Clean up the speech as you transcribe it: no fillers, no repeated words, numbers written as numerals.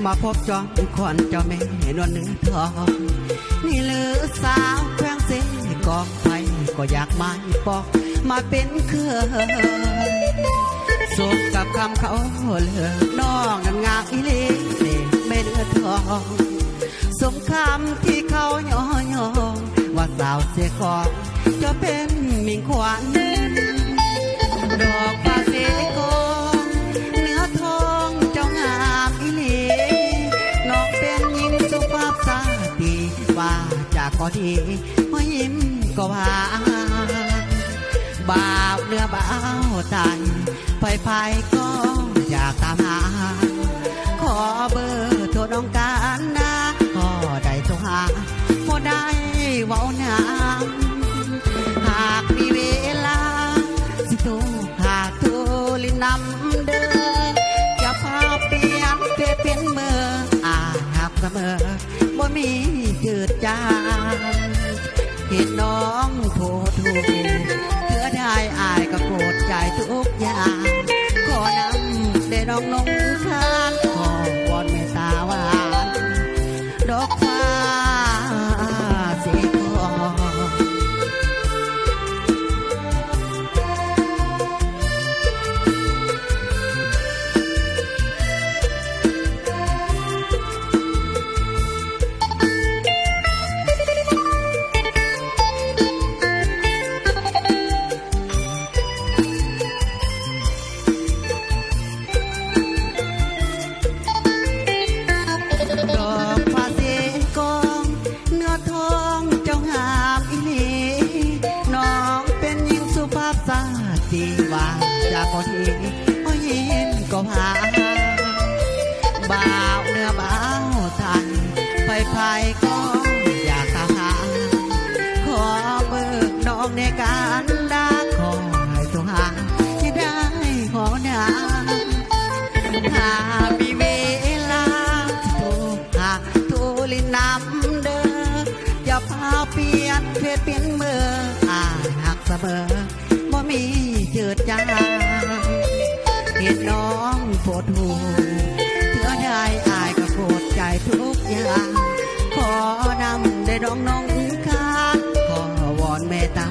มาพบจอมขวัญเจ้าแม่นวลเนื้อทองนี่ลือสาวแพงเสกองไฟก็อยากมาปอกมาเป็นเคยสมกับคำเขาเลือน้องนั้นงามอีเล่แม่เนื้อทองสมคำที่เขาย่องว่าสาวเสียกองจะเป็นมิ่งขวัญดอกฟ้าเสกองเนื้อทองเจ้างามอีเล่น้องเป็นหญิงสุภาพสตรีว่าจากก็ดีหัวยิ้มก็หวานบ่าวเนื้อบ่าวตายไฟก็อยากตามหาขอเบอร์โทรน้องการนะก็ได้โทรหาพอได้เว้าน้ำหากมีเวลาสิโทรหาโทรลินนำเดินจะพาเปลี่ยนเป็นเมื่อหักเสมอบ่มีจืดจางเห็นน้องโทรถูกเพื่อได้อายก็โกรธใจทุกอย่างขอนำได้น้องนงคานขอวอนเมตตาหวานดอกฟ้าสีทองที่ว่าจากคนที่ก็ยิ้มก็หาบ่าวเนื้อบ่าวไทยไฟก็อยากตามหาขอเบิกน้องในการด่าขอให้ตัวหาที่ได้ขอหนาถ้ามีเวลาที่ถูกหักถูลินนำเดินอย่าพาเปลี่ยนเพศเป็นเมื่อหักเสมอบ่มีเจิดจางเห็นน้องปวดหูเถื่อได้อายก็โกรธใจทุกอย่างขอนำได้น้องคานขอวอนเมตตา